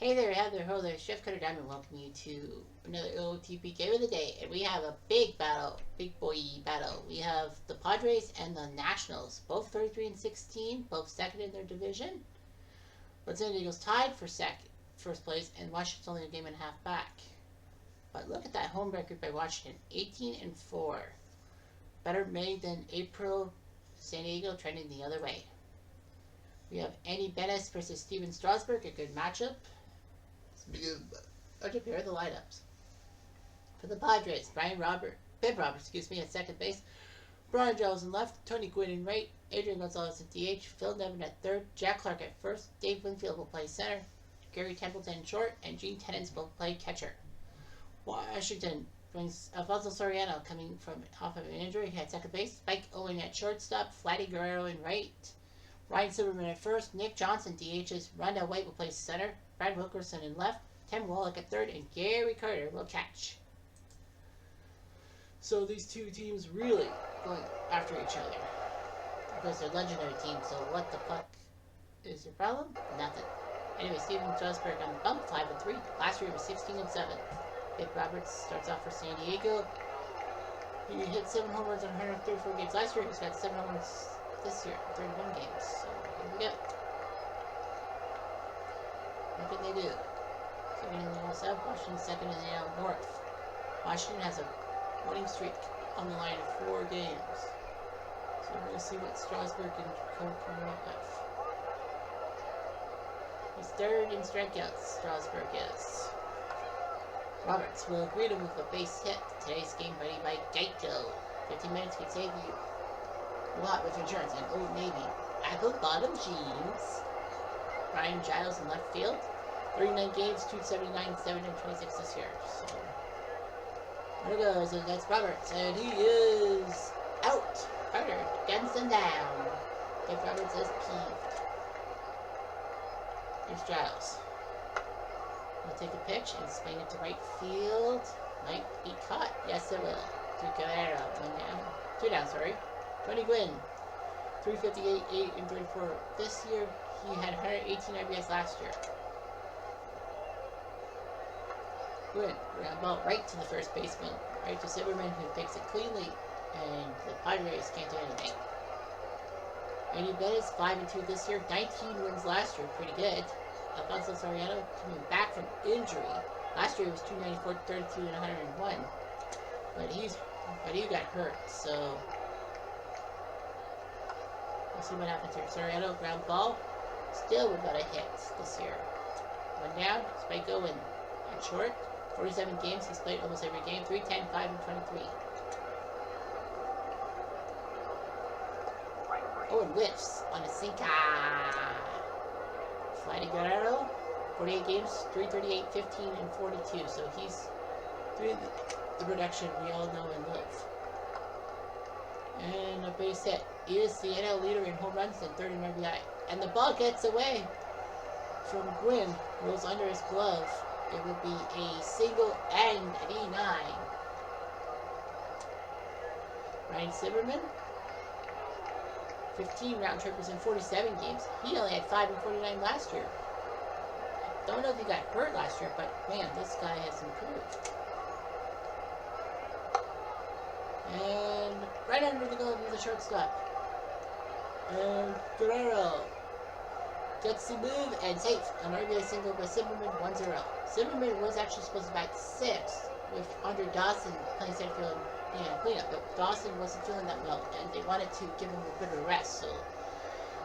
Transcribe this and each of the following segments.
Hey there, hello there, Chef Cutter Diamond welcoming you to another OOTP Game of the Day, and we have a big battle, big boy battle. We have the Padres and the Nationals, both 33-16, both second in their division. But San Diego's tied for first place, and Washington's only a game and a half back. But look at that home record by Washington, 18-4. Better May than April. San Diego trending the other way. We have Andy Benes versus Steven Strasburg, a good matchup. I'll just pair the lineups. For the Padres, Bill Roberts, at second base, Brian Giles in left, Tony Gwynn in right, Adrian Gonzalez at DH, Phil Nevin at third, Jack Clark at first, Dave Winfield will play center, Gary Templeton in short, and Gene Tennant will play catcher. Washington brings Alfonso Soriano coming off of an injury at second base, Spike Owen at shortstop, Vladdy Guerrero in right, Ryan Silverman at first, Nick Johnson DHs, Rondell White will play center, Brad Wilkerson in left, Tim Wallach at third, and Gary Carter will catch. So these two teams really going after each other because they're legendary teams. So what the fuck is your problem? Nothing. Anyway, Steven Strasburg on the bump, 5-3. Last year he was 16-7. Bill Roberts starts off for San Diego. He hit 7 home runs on 134 games last year. He's got 7 home runs this year, 31 games. So here we go. What can they do? Second in the NL South, Washington second in the NL North. Washington has a winning streak on the line of 4 games. So we're going to see what Strasburg can come up with. He's third in strikeouts, Strasburg is. Roberts will greet him with a base hit. Today's game ready by Geico. 15 minutes can save you a lot with insurance and Old Navy. Apple bottom jeans. Brian Giles in left field. 39 games, 279, 726 this year. So there it goes, and that's Roberts, and he is out. Carter guns him down. If Roberts is peeved. Here's Giles. He'll take a pitch and swing it to right field. Might be caught. Yes, it will. Guerrero, 2 down, sorry. Tony Gwynn, 358, 8 and 34 this year. He had 118 RBS last year. Good. Well, right to the first baseman. Right to Silverman, who picks it cleanly. And the Padres can't do anything. Andy Benes, 5-2 this year. 19 wins last year. Pretty good. Alfonso Soriano coming back from injury. Last year he was 294, 32, and 101. But he got hurt, so we'll see what happens here. Soriano, ground ball. Still without a hit this year. 1 down. Spike Owen at short. 47 games, he's played almost every game. 310, 5 and 23. Owen whiffs on a sinker. Vladdy Guerrero, 48 games, 338, 15 and 42. So he's doing the production we all know and love. And a base hit. He is the NL leader in home runs and 3rd in RBI. And the ball gets away from Gwynn, rolls under his glove. It will be a single and an E9. Ryan Silverman, 15 round trippers in 47 games. He only had 5 and 49 last year. I don't know if he got hurt last year, but man, this guy has improved. And right under the glove of the shortstop. And Guerrero gets the move and safe. An RBI single by Silverman, 1-0. Silverman was actually supposed to bat 6th with Andre Dawson playing center field and cleanup, but Dawson wasn't feeling that well, and they wanted to give him a bit of rest, so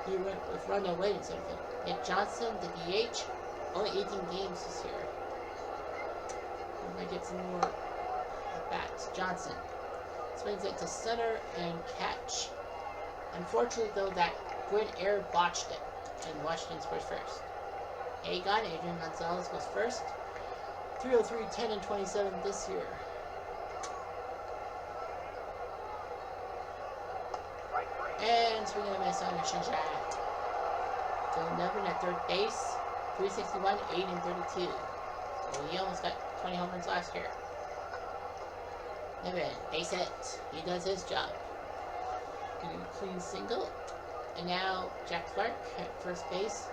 he went with Rondell White in center field. Nick Johnson, the DH, only 18 games this year. We might get some more at bats. Johnson swings it to center and catch. Unfortunately, though, that Gwynn air botched it, and Washington scores first. Adrian Gonzalez goes first. 303, 10 and 27 this year. And swinging a miss on a Shinja. Phil Nevin at third base. 361, 8 and 32. So he almost got 20 home runs last year. Nevin, base hit. He does his job. Getting a clean single. And now Jack Clark at first base.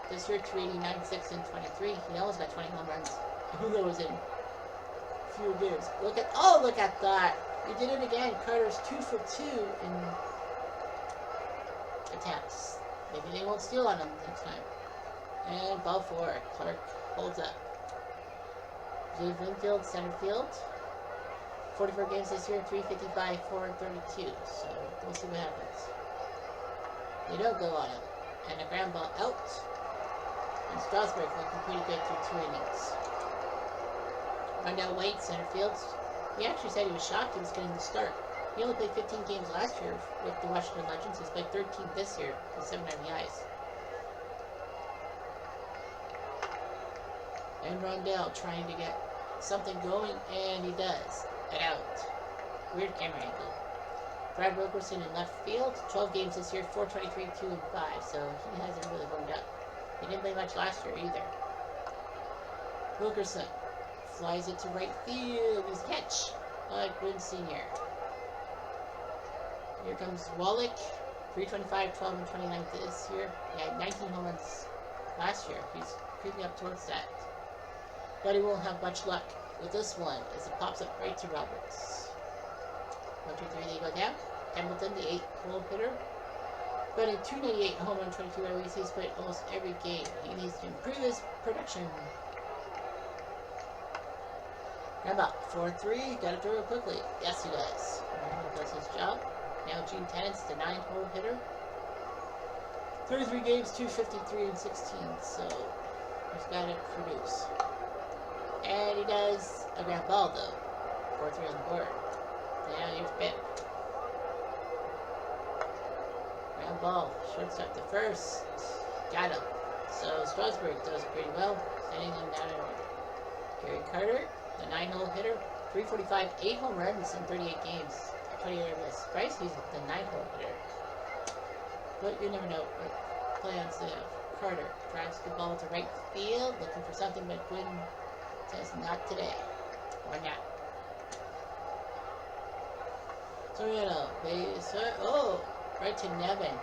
This year, 289, 6, and 23. He almost got 20 home runs. Julio was in fewer games. Look at that. He did it again. Carter's 2 for 2 in attempts. Maybe they won't steal on him next time. And ball 4. Clark holds up. Dave Winfield, center field. 44 games this year, 355, 432. So we'll see what happens. They don't go on him. And a ground ball out. And Strasburg looking pretty good through 2 innings. Rondell White, center field. He actually said he was shocked he was getting the start. He only played 15 games last year with the Washington Legends. He's played 13 this year with 7 RBIs. And Rondell trying to get something going, and he does. An out. Weird camera angle. Brad Wilkerson in left field. 12 games this year, 423, 2, and 5. So he hasn't really warmed up. He didn't play much last year either. Wilkerson flies it to right field. He's catch. Gwynn Sr. Here comes Wallach. 325, 12, and 29 this year. He had 19 home runs last year. He's creeping up towards that. But he won't have much luck with this one as it pops up right to Roberts. 1, 2, 3, they go down. Hamilton, the 8-hole hitter. Batting 298, home run, 22 RBIs. He's played almost every game. He needs to improve his production. Remember, 4-3, gotta throw it quickly. Yes, he does. He does his job. Now Gene Tennant's the 9-hole hitter. 33 games, 253 and 16. So he's got to produce. And he does a ground ball though. 4-3 on the board. Now here's Bip. Ground ball. Shortstop to first. Got him. So Strasburg does pretty well. Sending him down in order. Gary Carter, the 9-hole hitter. 345, 8 home runs in 38 games. 28 RBIs. Bryce, he's the 9-hole hitter. But you never know what plans they have. Carter drives the ball to right field, looking for something, but Gwynn says not today. Or not. Soriano, base, right to Nevin.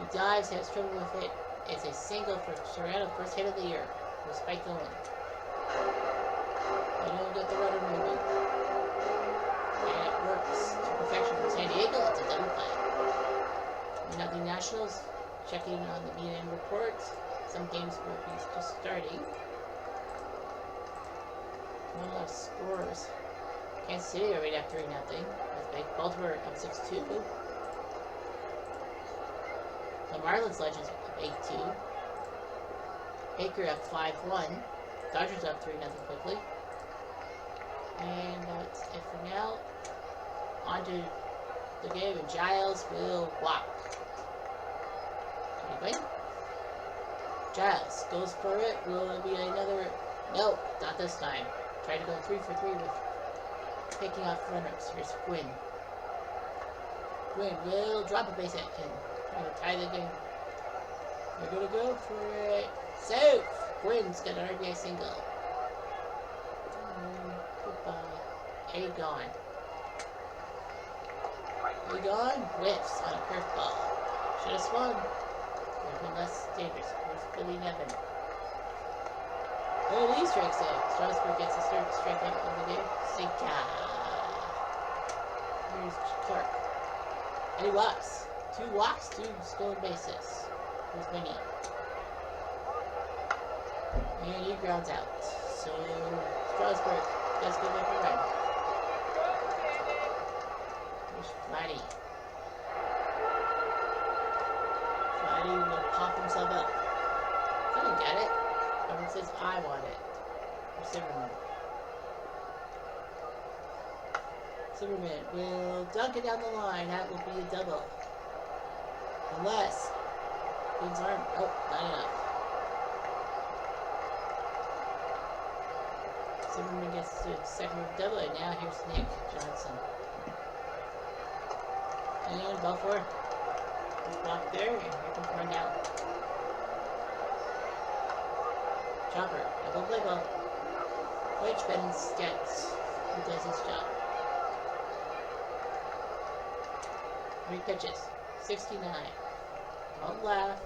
He dives, has trouble with it. It's a single for Soriano, first hit of the year. With Spike going. They don't get the runner moving. And it works to perfection for San Diego. It's a double play. Nothing Nationals. Checking on the BNN report. Some games will be just starting. Not a lot of scores. Kansas City already up 3-0. That's big. Baltimore up 6-2. The Marlins Legends up 8-2. Baker up 5-1. Dodgers up 3-0 quickly. And that's it for now. On to the game, and Giles will walk. Anyway, Giles goes for it. Will it be another? No, not this time. Try to go 3 for 3 with picking off runners. Here's Gwynn. Gwynn will drop a base hit and try to tie the game. They're gonna go for it. Safe! Gwynn's got an RBI single. Goodbye. A gone. A gone. Whiffs on a curveball. Should have swung. Would have been less dangerous. Here's Billy Nevin. Oh, he strikes out. Strasburg gets his third strikeout of the game. Sinka. Here's Clark. And he walks. 2 walks, 2 stolen bases. Here's Winnie. And he grounds out. So Strasburg does give up a run. Here's Flatty. Flatty will pop himself up. Someone get it. Someone says I want it. Or Silverman. Silverman will dunk it down the line. That will be a double. Unless Gwynn's arm. Oh, not enough. Silverman gets to second double, and now here's Nick Johnson. And ball 4. He's blocked there, and here comes Rondell. Chopper, double play ball. Which Benz gets, who does his job. 3 pitches, 69. Don't laugh.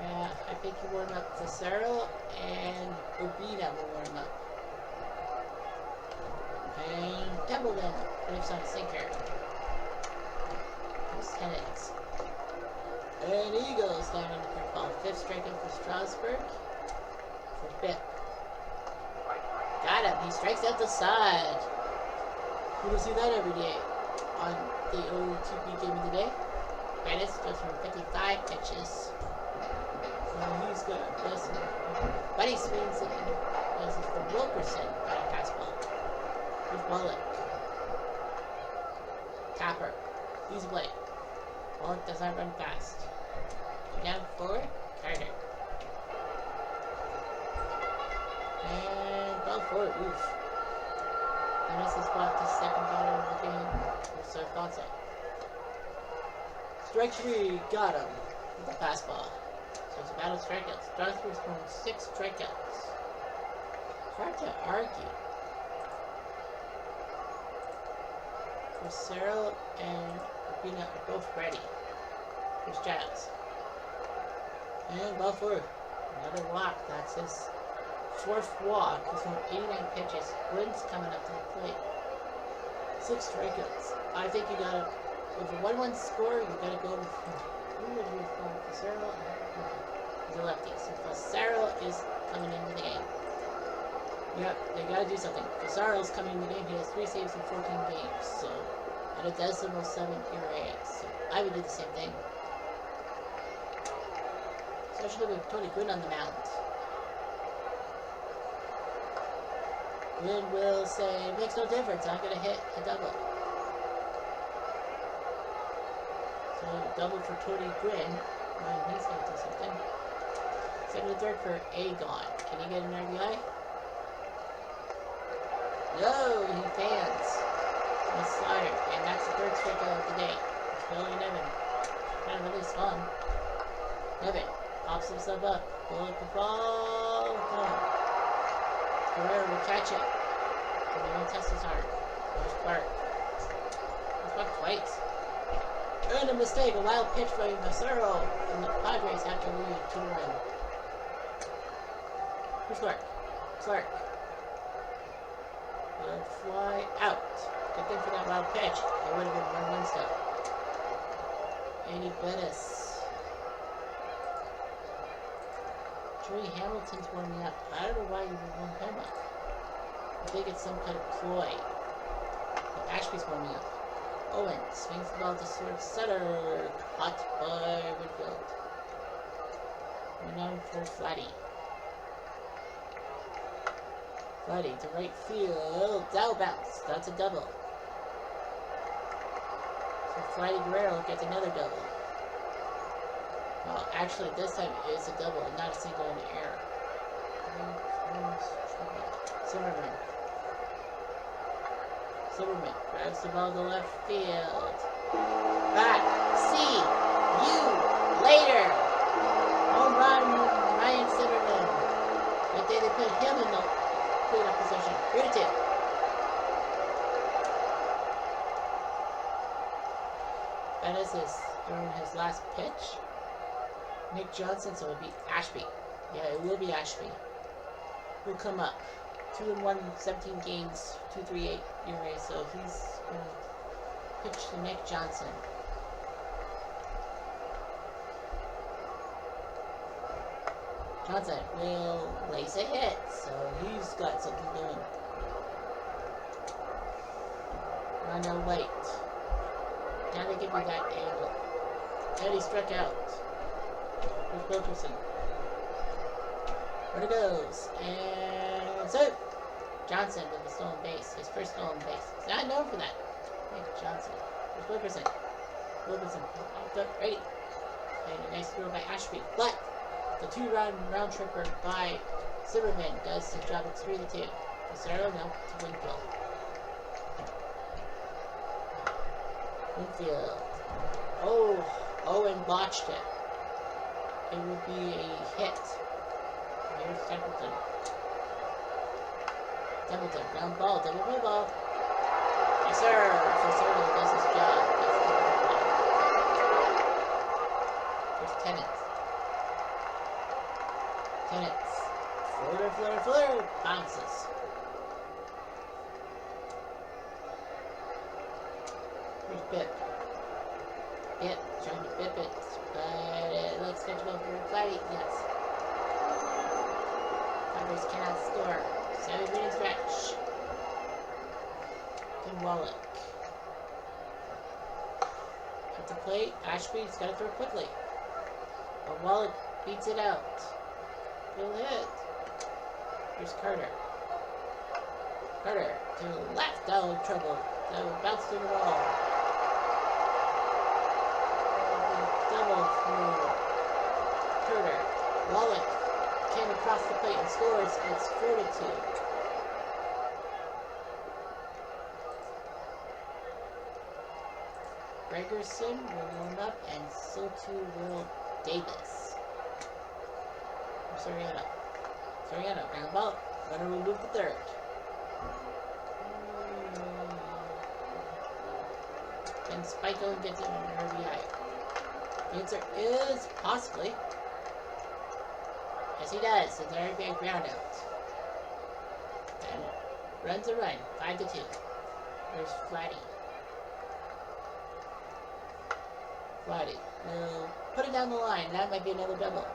Yeah, I think you warm up Cicero and Urbina will warm up. And Templeton lives on a sinker. There's tenants. And Eagles down on the third ball. 5th strikeout for Strasburg. For 5th. Got him. He strikes out the side. You will see that every day on the OOTP game of the day. Bennett goes from 55 pitches. So he's got this. Buddy swings it in. This is for Wilkerson by a fastball. Here's Bullock. Tapper. Easy play. Bullock does not run fast. Down for Carter. And ball four. Oof. And this is brought to second batter of the game. So Alfonso. Strike 3. Got him. With a fastball. So it's a battle of strikeouts. Strasburg's thrown 6 strikeouts. Hard to argue. Cicero and Urbina are both ready. Here's Giles. And ball 4. Another walk. That's his 4th walk. He's thrown 89 pitches. Wynn's coming up to the plate. 6 strikeouts. I think you gotta, with a 1-1 score, you gotta go with, who would you call Cicero? He's a lefty. So Cicero is coming into the game. Yep, they gotta do something. Cicero's coming in the game. He has 3 saves in 14 games. So, and a decimal 7 ERA. So I would do the same thing. Especially with Tony Gwynn on the mound. Gwynn will say, it makes no difference. I'm gonna hit a double. So double for Tony Gwynn. He's gonna do something. 2nd and 3rd for Agon. Can he get an RBI? No, he fans. A slider, and that's the 3rd strikeout of the day. It's Billy Nevin. Kind of really fun. Nevin pops himself up. Bullock the ball. Home. Guerrero will catch it. And they won't test his heart. There's Clark. He's Clark twice. And a mistake. A wild pitch by Cicero. And the Padres have to lead 2-1. Here's Clark. Clark. Will fly out. Good thing for that wild pitch. It would have been 1-1 stuff. Andy Bettis. Joey Hamilton's warming up. I don't know why you would warm him up. I think it's some kind of ploy. But Ashby's warming up. Owen swings the ball to short center. Caught by Woodfield. We're now for Flatty. Flatty to right field. Down bounce. That's a double. So Flatty Guerrero gets another double. Well, actually, this time it's a double, not a single in the air. Silverman grabs the ball to left field. Back. See you later. Home run, Ryan Silverman. But they put him in the cleanup position. 3-2. Bettis is throwing his last pitch. Nick Johnson, so it'll be Ashby. Yeah, it will be Ashby. He'll come up. 2-1, 17 games, 2.38 ERA, so he's going to pitch to Nick Johnson. Johnson will lace a hit, so he's got something going. Ronald White. Now they give me that angle. Eddie struck out. Here's Wilkerson. Where it goes. And so Johnson with the stolen base. His first stolen base. He's not known for that. Nick Johnson. Here's Wilkerson. Wilkerson popped up ready. And a nice throw by Ashby. But the 2-round tripper by Silverman does the job. It's 3-2. Cicero now to Winfield. Winfield. Oh, Owen botched it. It would be a hit. Here's Templeton. Templeton, ground ball, double play ball. Yes, sir. Cicero does his job. There's Tennant. Tenants. Floater. Bounces. Here's Bip. Bip. Trying to bip it. But it looks good to go for Flatty. Yes. Cowboys cannot score. 7-minute stretch. And Wallach. At the plate, Ashby's got to throw quickly. But Wallach beats it out. He'll hit. Here's Carter. Carter to the left. Oh, trouble. That will bounce through the wall. Double through Carter. Wallach came across the plate and scores. It's 4-2. Gregerson will warm up, and so too will Davis. Soriano, ground ball. Runner will move to third. And Spiko gets it an RBI. The answer is possibly. Yes, he does. It's an RBI ground out. And runs a run. 5-2. There's Flatty. Flatty will put it down the line. That might be another double.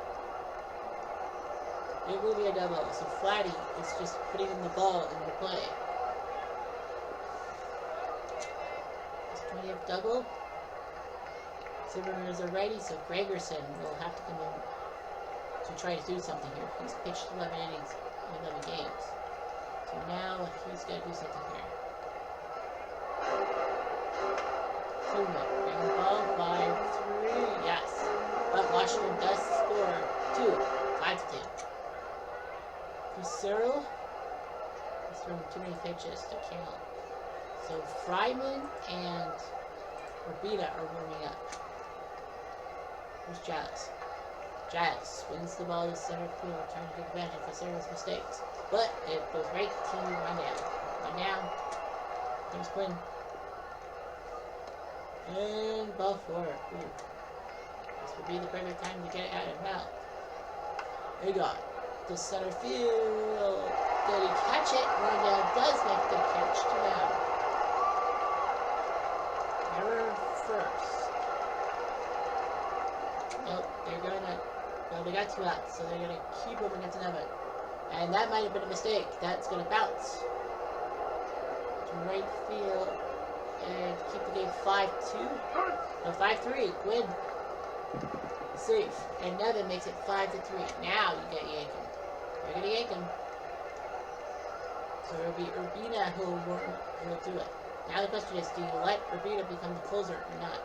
It will be a double. So Flatty is just putting in the ball into play. This 20th double. Zimmerman is a righty, so Gregerson will have to come in to try to do something here. He's pitched 11 innings, 11 games. So now he's got to do something here. Ground ball, 5-3, yes. But Washington does score 5-2. Cicero is throwing too many pitches to count. So Fryman and Urbina are warming up. Here's Giles. Giles wins the ball to center field, trying to take advantage of Cicero's mistakes. But it goes right to one down. One down. There's Quinn. And ball 4. Ooh. This would be the perfect time to get it out of mouth. Egon to center field. Did he catch it? Rondell does make the catch. 2 down. Error first. Oh, they're gonna. Well, they got 2 outs, so they're gonna keep moving into another. And that might have been a mistake. That's gonna bounce to right field. And keep the game 5-2. No, 5-3. Win. Safe. And Nevin makes it 5-3. Now you get Yankin. You're gonna yank him. So it'll be Urbina who'll do it. Now the question is, do you let Urbina become the closer or not?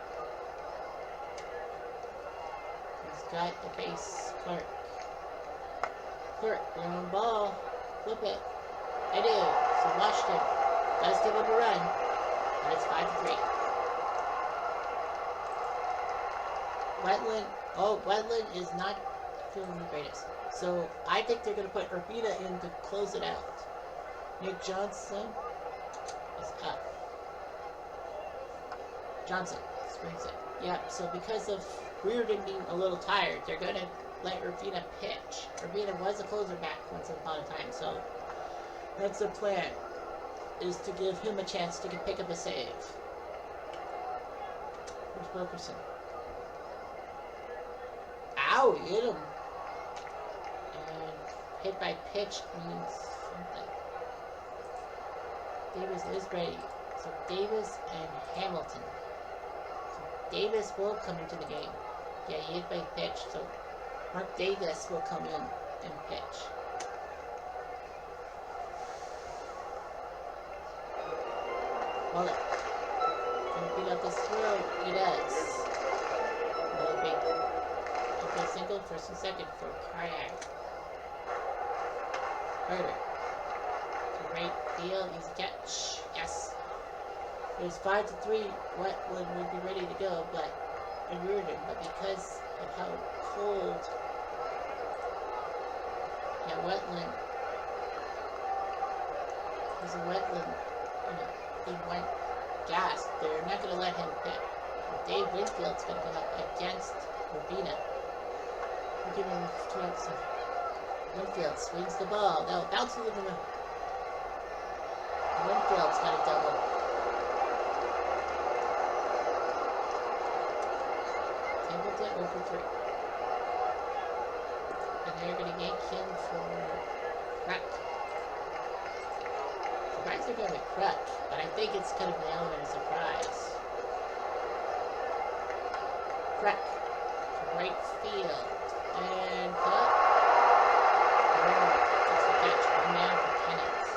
He's got the base Clark. Clark, you're on ball. Flip it. I do. So Washington does give him a run. And it's 5-3. Wetland is not feeling the greatest. So I think they're going to put Urbina in to close it out. Nick Johnson is up. Johnson springs it. Yep, so because of Reardon being a little tired, they're going to let Urbina pitch. Urbina was a closer back once upon a time, so that's the plan, is to give him a chance to pick up a save. Where's Wilkerson? Ow, he hit him. And hit by pitch means something. Davis is ready. So Davis and Hamilton. So Davis will come into the game. Yeah, he hit by pitch, so Mark Davis will come in and pitch. Well, can he beat up this throw? He does. Another big okay, single, first and second for Kayak. Carter. To right field, easy catch. Yes. There's 5-3. Wetland would be ready to go, but Reardon, but because of how cold, yeah, Wetland. He's a Wetland. He went gas. They're not going to let him pick. Dave Winfield's going to go up against Urbina. We'll give him 2 outs. Winfield swings the ball. Now bounces it in the... Winfield's got a double. Templeton over 3. And they're going to yank him for Crutch. Surprised they're going with Crutch, but I think it's kind of an element of surprise. Crutch to right field. And cut. That's the catch. 1 man for Kenneth.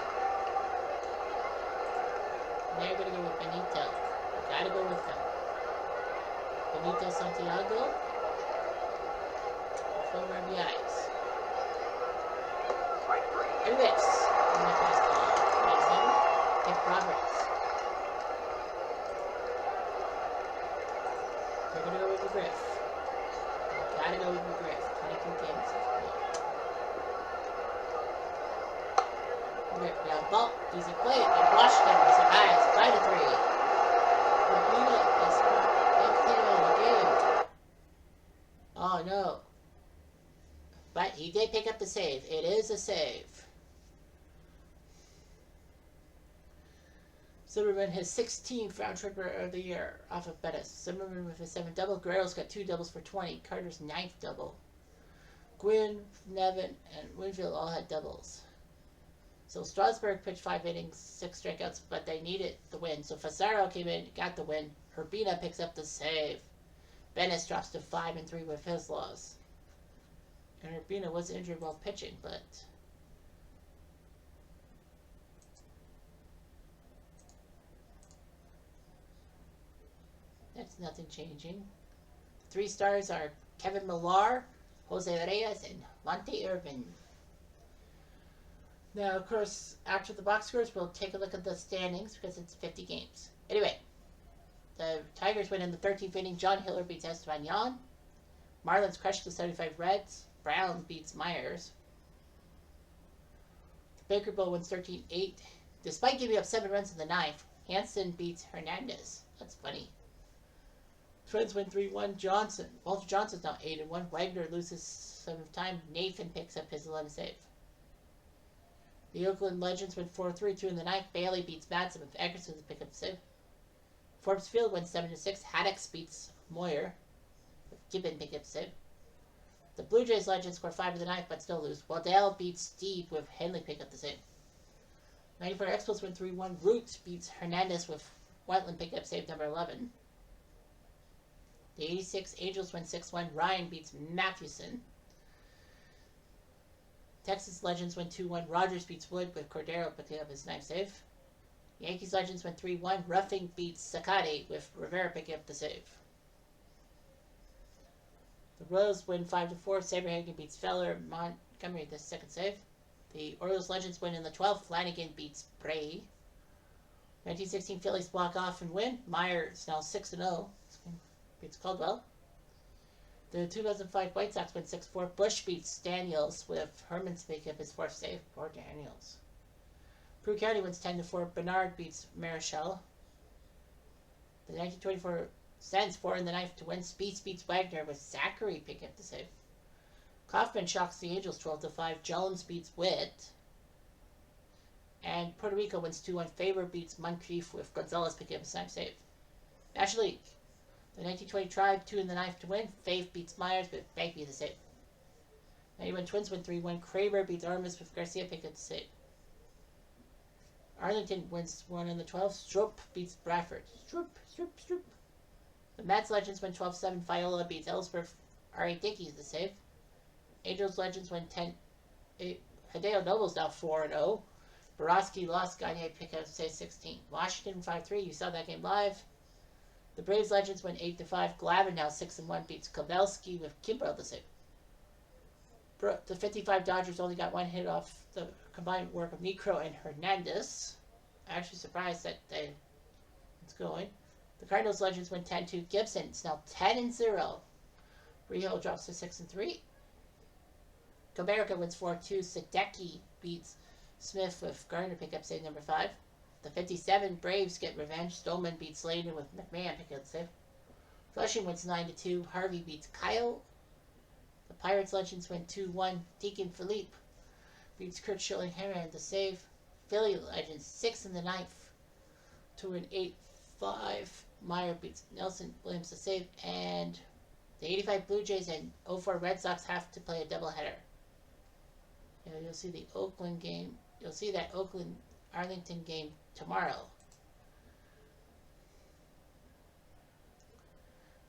And they're going to go with Benito. Gotta go with him. Benito Santiago. 4 RBIs. And whips. And the fastball. 27. Get Roberts. They're gonna go with McGriff. Gotta go with McGriff. 22 games. McGriff down ball. Easy play. And Washington survives 5-3. Urbina is in the game. Oh no. But he did pick up the save. It is a save. Zimmerman, his 16th round tripper of the year off of Bettis. Zimmerman with his 7th double. Guerrero's got 2 doubles for 20. Carter's 9th double. Gwynn, Nevin, and Winfield all had doubles. So Strasburg pitched 5 innings, 6 strikeouts, but they needed the win. So Fasaro came in, got the win. Urbina picks up the save. Bennis drops to 5-3 with his loss. And Urbina was injured while pitching, but... that's nothing changing. 3 stars are Kevin Millar, Jose Reyes, and Monte Irvin. Now, of course, after the box scores, we'll take a look at the standings because it's 50 games. Anyway, the Tigers win in the 13th inning. John Hiller beats Esteban Yan. Marlins crushed the 75 Reds. Brown beats Myers. The Baker Bowl wins 13-8. Despite giving up 7 runs in the 9th, Hansen beats Hernandez. That's funny. Twins win 3-1. Walter Johnson's now 8-1. Wagner loses 7th time. Nathan picks up his 11th save. The Oakland Legends win 4-3. 2 in the 9th. Bailey beats Madsen with Eckerson to pick up the save. Forbes Field wins 7-6. Haddix beats Moyer. Gibbon picked up the save. The Blue Jays Legends score 5 in the 9th but still lose. Waddell beats Steve with Henley pick up the save. 94 Expos win 3-1. Root beats Hernandez with Whiteland pick up save number 11. The 86 Angels win 6-1. Ryan beats Mathewson. Texas Legends win 2-1. Rogers beats Wood with Cordero picking up his 9th save. Yankees Legends win 3-1. Ruffing beats Sakati with Rivera picking up the save. The Royals win 5-4. Saberhagen beats Feller. Montgomery the 2nd save. The Orioles Legends win in the 12th. Flanagan beats Bray. 1916 Phillies block off and win. Myers now 6-0. Beats Caldwell. The 2005 White Sox win 6-4. Bush beats Daniels with Herman's picking up his 4th save. Poor Daniels. Prue County wins 10-4. Bernard beats Marichal. The 1924 Sens 4 in the 9th to win. Speeds beats Wagner with Zachary picking up the save. Kaufman shocks the Angels 12-5. Jones beats Witt. And Puerto Rico wins 2-1. Faber beats Moncrief with Gonzalez picking up his 9th save. National League. The 1920 Tribe 2 in the 9th to win. Fave beats Myers but Banky the save. 91 Twins win 3-1. Kramer beats Armas with Garcia picking up the save. Arlington wins 1 in the 12th. Stroop beats Bradford. Stroop. The Mets Legends win 12-7. Viola beats Ellsworth. R.A. Dickey's the save. Angels Legends win 10-8. Hideo Noble's now 4-0. Borowski lost. Gagne pick up save 16. Washington 5-3. You saw that game live. The Braves Legends win 8-5. Glavin now 6-1 beats Kobelski with Kimbrell the save. The 55 Dodgers only got 1 hit off the combined work of Necro and Hernandez. I'm actually surprised that it's going. The Cardinals Legends win 10-2. Gibson's now 10-0. Rio drops to 6-3. Comerica wins 4-2. Sadecki beats Smith with Gardner pick up save number 5. The 57 Braves get revenge. Stolman beats Sladen with McMahon pick up the save. Flushing wins 9-2. Harvey beats Kyle. The Pirates Legends win 2-1. Deacon Philippe beats Kurt Schilling-Heron to save. Philly Legends 6 in the ninth to win 8-5. Meyer beats Nelson Williams to save, and the 85 Blue Jays and 04 Red Sox have to play a doubleheader. Yeah, you'll see the Oakland game. You'll see that Oakland-Arlington game tomorrow.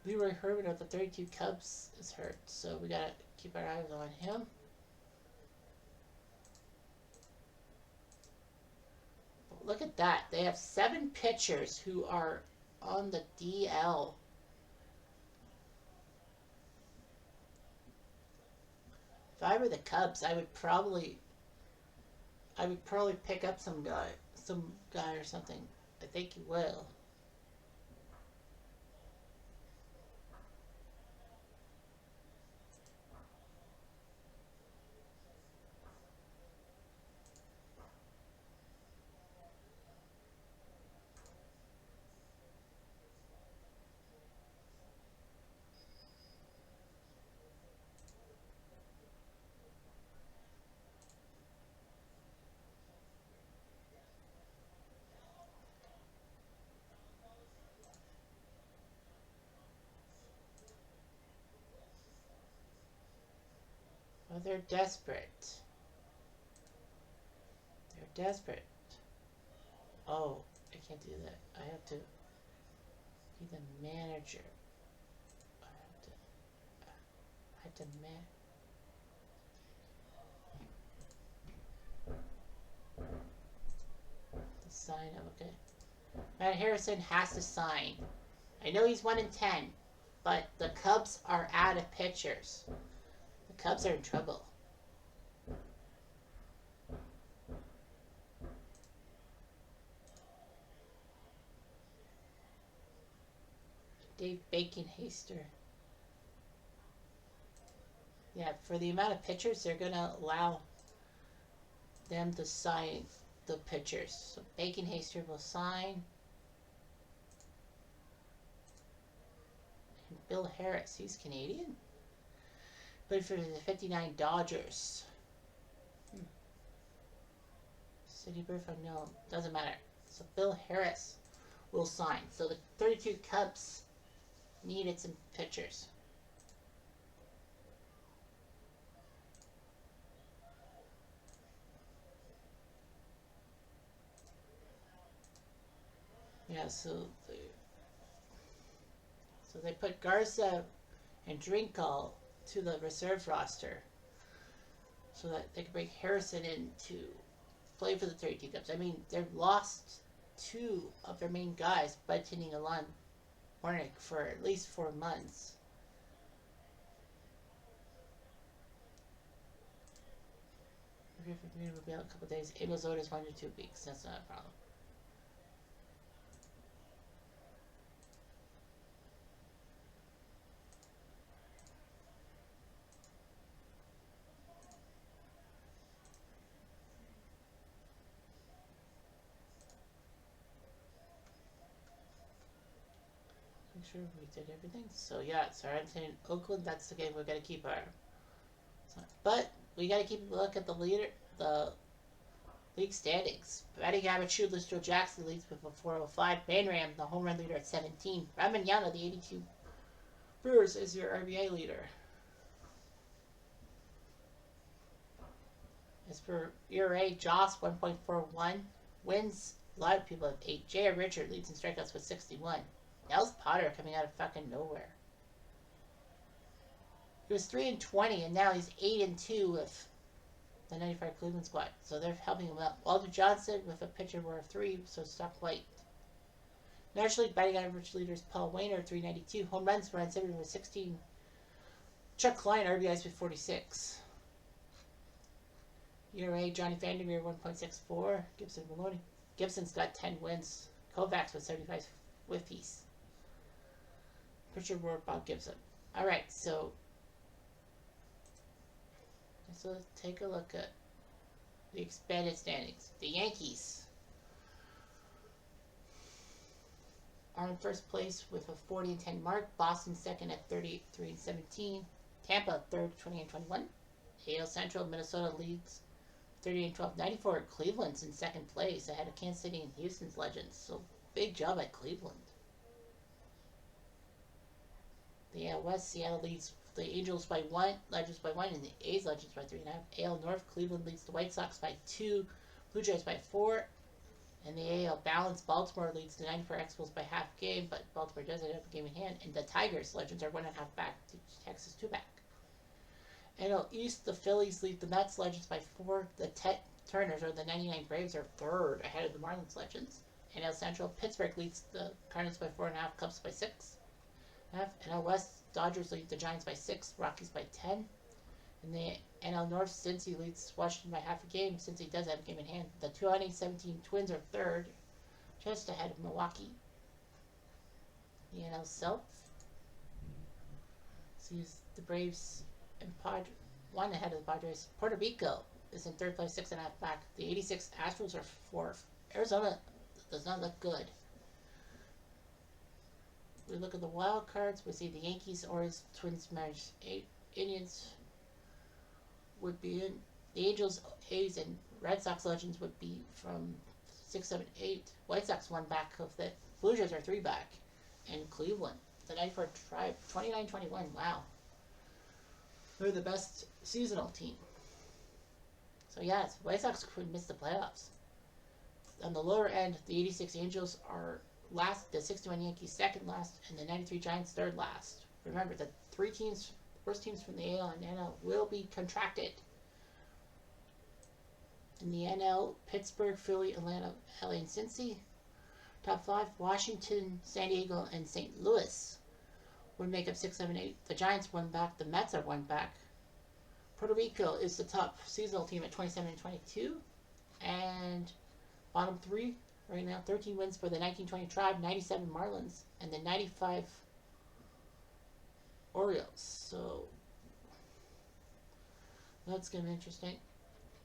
Leroy Herbert of the 32 Cubs is hurt, so we gotta keep our eyes on him. But look at that. They have 7 pitchers who are on the DL. If I were the Cubs, I would probably pick up some guy or something. I think you will. Oh, they're desperate. They're desperate. Oh, I can't do that. I have to be the manager. I have to sign up, okay. Matt Harrison has to sign. I know he's 1-10, but the Cubs are out of pitchers. The Cubs are in trouble. Dave Bacon-Haster. Yeah, for the amount of pitchers, they're going to allow them to sign the pitchers. So Bacon-Haster will sign. And Bill Harris, he's Canadian. Played for the 59 Dodgers. City birth unknown. Doesn't matter. So Bill Harris will sign. So the 32 Cubs needed some pitchers. Yeah, so they put Garza and Drinkall to the reserve roster so that they could bring Harrison in to play for the 32 Cubs. I mean, they've lost 2 of their main guys, Button and Alon Warnick, for at least 4 months. We'll be out a couple days. Amos Otis 1 to 2 weeks. That's not a problem. Make sure we did everything. So yeah, Sorensen and Oakland, that's the game we're gonna keep our. But we gotta keep a look at the league standings. Batting average, shoeless Joe Jackson leads with a 405. Banram, the home run leader, at 17. Ramanyana, the 82 Brewers, is your RBI leader. As for ERA, Joss 1.41. Wins, a lot of people have 8. J.R. Richard leads in strikeouts with 61. Nels Potter coming out of fucking nowhere. He was 3-20, and now he's 8-2 with the 95 Cleveland squad. So they're helping him out. Walter Johnson with a pitcher war of 3, so stop white. National League batting average leaders Paul Wainer, 392. Home runs, runs everyone with 16. Chuck Klein, RBIs with 46. ERA, Johnny Vandermeer, 1.64. Gibson Maloney. Gibson's got 10 wins. Kovacs with 75 whiffies. Pitcher war, Bob Gibson. Alright, so let's take a look at the expanded standings. The Yankees are in first place with a 40-10 mark. Boston second at 33-17. Tampa third, 20-21. AL Central, Minnesota leads 38-12. 94 Cleveland's in second place ahead of Kansas City and Houston's Legends. So big job at Cleveland. The AL West, Seattle leads the Angels by 1, Legends by 1, and the A's Legends by 3.5. AL North, Cleveland leads the White Sox by 2, Blue Jays by 4. And the AL Balance, Baltimore leads the 94 Expos by half game, but Baltimore doesn't have a game in hand. And the Tigers Legends are 1.5 back to Texas 2 back. NL East, the Phillies lead the Mets Legends by 4. The Turners, or the 99 Braves, are 3rd ahead of the Marlins Legends. NL Central, Pittsburgh leads the Cardinals by 4.5, Cubs by 6. NL West, Dodgers lead the Giants by 6, Rockies by 10. In the NL North, Cincy leads Washington by half a game. Cincy does have a game in hand. The 2017 Twins are 3rd, just ahead of Milwaukee. The NL South sees the Braves and 1 ahead of the Padres. Puerto Rico is in 3rd place, 6.5 back. The 86 Astros are 4th. Arizona does not look good. We look at the wild cards. We see the Yankees, Orioles, Twins, Mariners, Indians would be in. The Angels, A's, and Red Sox Legends would be from 6, 7, 8. White Sox 1 back of the Blue Jays are 3 back. And Cleveland, the 94 Tribe, 29-21. Wow. They're the best seasonal team. So yes, White Sox could miss the playoffs. On the lower end, the 86 Angels are last, the 61 Yankees second last, and the 93 Giants 3rd last. Remember, the 3 teams, worst teams from the AL and NL will be contracted. In the NL, Pittsburgh, Philly, Atlanta, LA, and Cincy. Top 5, Washington, San Diego, and St. Louis would make up 6, 7, 8. The Giants 1 back. The Mets are 1 back. Puerto Rico is the top seasonal team at 27 and 22. And bottom 3 right now, 13 wins for the 1920 Tribe, 97 Marlins, and the 95 Orioles. So that's going to be interesting.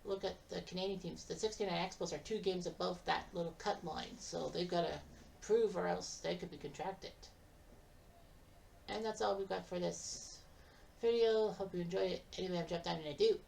Look at the Canadian teams. The 69 Expos are 2 games above that little cut line, so they've got to prove or else they could be contracted. And that's all we've got for this video. Hope you enjoyed it. Anyway, I'm Jeff Diamond, and I do